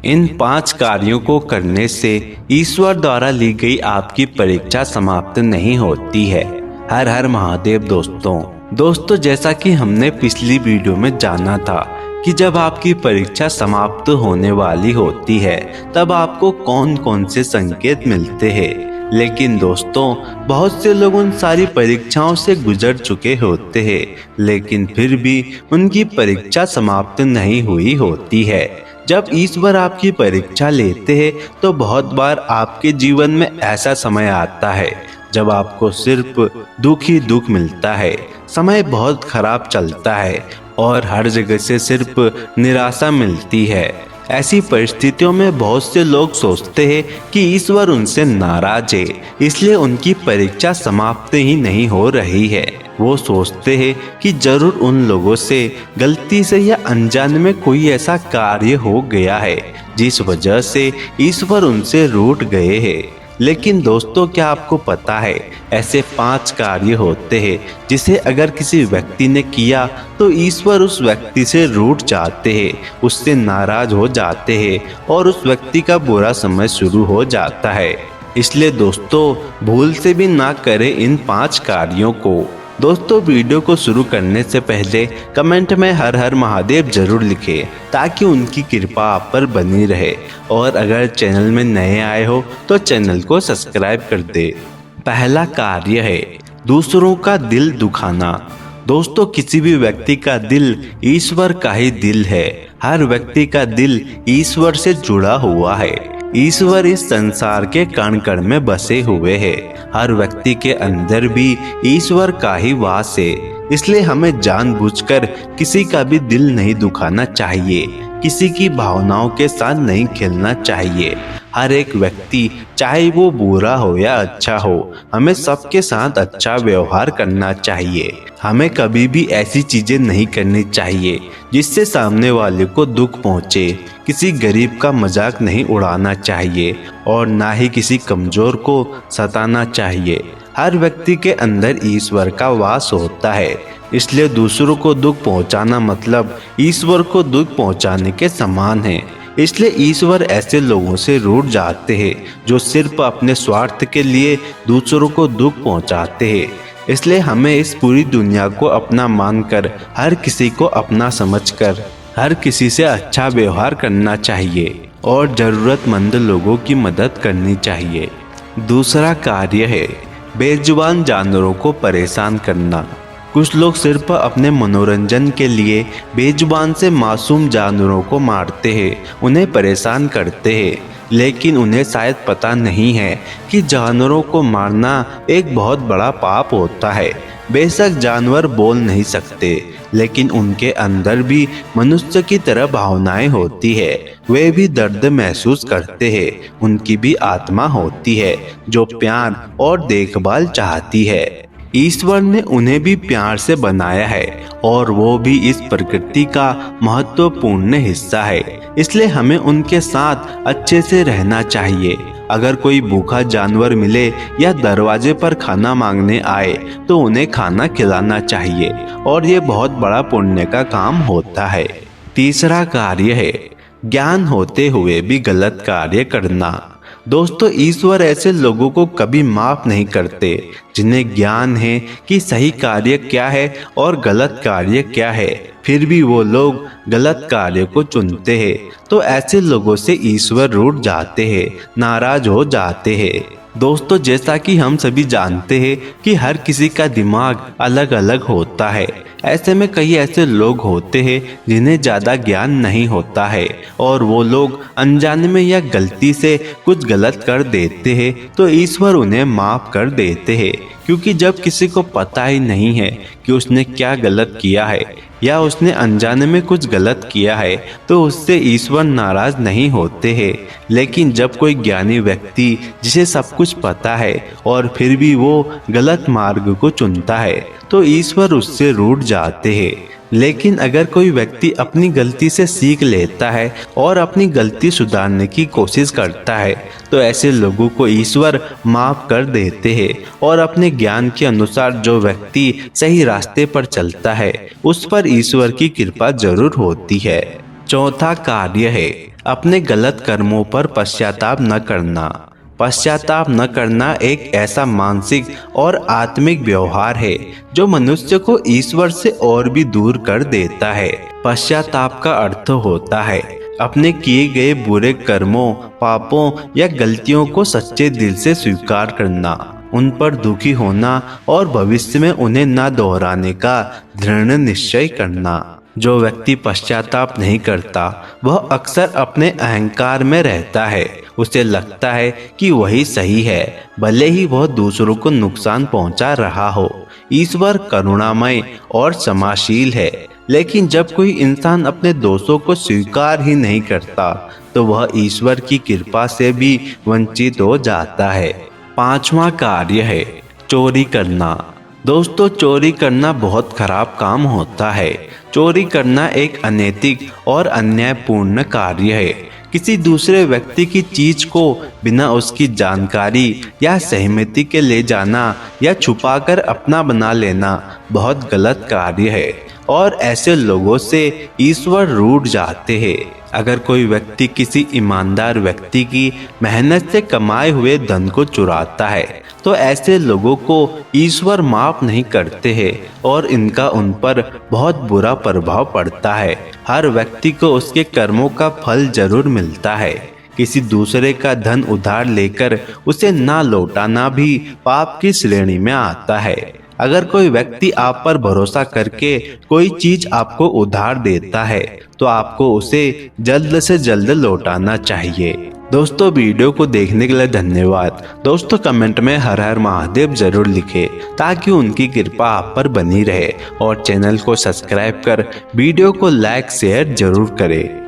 इन 5 कार्यों को करने से ईश्वर द्वारा ली गई आपकी परीक्षा समाप्त नहीं होती है। हर हर महादेव। दोस्तों जैसा कि हमने पिछली वीडियो में जाना था कि जब आपकी परीक्षा समाप्त होने वाली होती है तब आपको कौन कौन से संकेत मिलते हैं। लेकिन दोस्तों बहुत से लोग उन सारी परीक्षाओं से गुजर चुके होते हैं, लेकिन फिर भी उनकी परीक्षा समाप्त नहीं हुई होती है। जब ईश्वर आपकी परीक्षा लेते हैं तो बहुत बार आपके जीवन में ऐसा समय आता है जब आपको सिर्फ दुख ही दुख मिलता है। समय बहुत खराब चलता है और हर जगह से सिर्फ निराशा मिलती है। ऐसी परिस्थितियों में बहुत से लोग सोचते हैं कि ईश्वर उनसे नाराज है, इसलिए उनकी परीक्षा समाप्त ही नहीं हो रही है। वो सोचते हैं कि जरूर उन लोगों से गलती से या अनजाने में कोई ऐसा कार्य हो गया है जिस वजह से ईश्वर उनसे रूठ गए हैं। लेकिन दोस्तों क्या आपको पता है ऐसे 5 कार्य होते हैं जिसे अगर किसी व्यक्ति ने किया तो ईश्वर उस व्यक्ति से रूठ जाते हैं, उससे नाराज हो जाते हैं और उस व्यक्ति का बुरा समय शुरू हो जाता है। इसलिए दोस्तों भूल से भी ना करें इन 5 कार्यों को। दोस्तों वीडियो को शुरू करने से पहले कमेंट में हर हर महादेव जरूर लिखें ताकि उनकी कृपा आप पर बनी रहे, और अगर चैनल में नए आए हो तो चैनल को सब्सक्राइब कर दे। पहला कार्य है दूसरों का दिल दुखाना। दोस्तों किसी भी व्यक्ति का दिल ईश्वर का ही दिल है। हर व्यक्ति का दिल ईश्वर से जुड़ा हुआ है। ईश्वर इस संसार के कण कण में बसे हुए हैं। हर व्यक्ति के अंदर भी ईश्वर का ही वास है। इसलिए हमें जानबूझकर किसी का भी दिल नहीं दुखाना चाहिए, किसी की भावनाओं के साथ नहीं खेलना चाहिए। हर एक व्यक्ति चाहे वो बुरा हो या अच्छा हो, हमें सबके साथ अच्छा व्यवहार करना चाहिए। हमें कभी भी ऐसी चीजें नहीं करनी चाहिए जिससे सामने वाले को दुख पहुंचे। किसी गरीब का मजाक नहीं उड़ाना चाहिए और ना ही किसी कमजोर को सताना चाहिए। हर व्यक्ति के अंदर ईश्वर का वास होता है, इसलिए दूसरों को दुख पहुंचाना मतलब ईश्वर को दुख पहुंचाने के समान है। इसलिए ईश्वर ऐसे लोगों से रूठ जाते हैं जो सिर्फ अपने स्वार्थ के लिए दूसरों को दुख पहुंचाते हैं। इसलिए हमें इस पूरी दुनिया को अपना मानकर, हर किसी को अपना समझकर, हर किसी से अच्छा व्यवहार करना चाहिए और जरूरतमंद लोगों की मदद करनी चाहिए। दूसरा कार्य है बेजुबान जानवरों को परेशान करना। कुछ लोग सिर्फ अपने मनोरंजन के लिए बेजुबान से मासूम जानवरों को मारते हैं, उन्हें परेशान करते हैं, लेकिन उन्हें शायद पता नहीं है कि जानवरों को मारना एक बहुत बड़ा पाप होता है। बेशक जानवर बोल नहीं सकते, लेकिन उनके अंदर भी मनुष्य की तरह भावनाएं होती है। वे भी दर्द महसूस करते हैं। उनकी भी आत्मा होती है जो प्यार और देखभाल चाहती है। ईश्वर ने उन्हें भी प्यार से बनाया है और वो भी इस प्रकृति का महत्वपूर्ण हिस्सा है। इसलिए हमें उनके साथ अच्छे से रहना चाहिए। अगर कोई भूखा जानवर मिले या दरवाजे पर खाना मांगने आए तो उन्हें खाना खिलाना चाहिए और ये बहुत बड़ा पुण्य का काम होता है। तीसरा कार्य है ज्ञान होते हुए भी गलत कार्य करना। दोस्तों ईश्वर ऐसे लोगों को कभी माफ नहीं करते जिन्हें ज्ञान है कि सही कार्य क्या है और गलत कार्य क्या है, फिर भी वो लोग गलत कार्य को चुनते हैं। तो ऐसे लोगों से ईश्वर रूठ जाते हैं, नाराज हो जाते हैं। दोस्तों जैसा कि हम सभी जानते हैं कि हर किसी का दिमाग अलग अलग होता है। ऐसे में कई ऐसे लोग होते हैं जिन्हें ज़्यादा ज्ञान नहीं होता है और वो लोग अनजाने में या गलती से कुछ गलत कर देते हैं, तो ईश्वर उन्हें माफ़ कर देते हैं। क्योंकि जब किसी को पता ही नहीं है कि उसने क्या गलत किया है या उसने अनजाने में कुछ गलत किया है, तो उससे ईश्वर नाराज नहीं होते हैं। लेकिन जब कोई ज्ञानी व्यक्ति जिसे सब कुछ पता है और फिर भी वो गलत मार्ग को चुनता है, तो ईश्वर उससे रूठ जाते हैं। लेकिन अगर कोई व्यक्ति अपनी गलती से सीख लेता है और अपनी गलती सुधारने की कोशिश करता है, तो ऐसे लोगों को ईश्वर माफ कर देते हैं और अपने ज्ञान के अनुसार जो व्यक्ति सही रास्ते पर चलता है उस पर ईश्वर की कृपा जरूर होती है। चौथा कार्य है अपने गलत कर्मों पर पश्चाताप न करना। पश्चाताप न करना एक ऐसा मानसिक और आत्मिक व्यवहार है जो मनुष्य को ईश्वर से और भी दूर कर देता है। पश्चाताप का अर्थ होता है अपने किए गए बुरे कर्मों, पापों या गलतियों को सच्चे दिल से स्वीकार करना, उन पर दुखी होना और भविष्य में उन्हें न दोहराने का दृढ़ निश्चय करना। जो व्यक्ति पश्चाताप नहीं करता वह अक्सर अपने अहंकार में रहता है। उसे लगता है कि वही सही है, भले ही वह दूसरों को नुकसान पहुंचा रहा हो। ईश्वर करुणामय और क्षमाशील है, लेकिन जब कोई इंसान अपने दोषों को स्वीकार ही नहीं करता तो वह ईश्वर की कृपा से भी वंचित हो जाता है। 5वां कार्य है चोरी करना। दोस्तों, चोरी करना बहुत खराब काम होता है। चोरी करना एक अनैतिक और अन्यायपूर्ण कार्य है। किसी दूसरे व्यक्ति की चीज को बिना उसकी जानकारी या सहमति के ले जाना या छुपाकर अपना बना लेना बहुत गलत कार्य है और ऐसे लोगों से ईश्वर रूठ जाते हैं। अगर कोई व्यक्ति किसी ईमानदार व्यक्ति की मेहनत से कमाए हुए धन को चुराता है तो ऐसे लोगों को ईश्वर माफ नहीं करते हैं और इनका उन पर बहुत बुरा प्रभाव पड़ता है। हर व्यक्ति को उसके कर्मों का फल जरूर मिलता है। किसी दूसरे का धन उधार लेकर उसे ना लौटाना भी पाप की श्रेणी में आता है। अगर कोई व्यक्ति आप पर भरोसा करके कोई चीज आपको उधार देता है तो आपको उसे जल्द से जल्द लौटाना चाहिए। दोस्तों, वीडियो को देखने के लिए धन्यवाद। दोस्तों, कमेंट में हर हर महादेव जरूर लिखें ताकि उनकी कृपा आप पर बनी रहे और चैनल को सब्सक्राइब कर वीडियो को लाइक शेयर जरूर करें।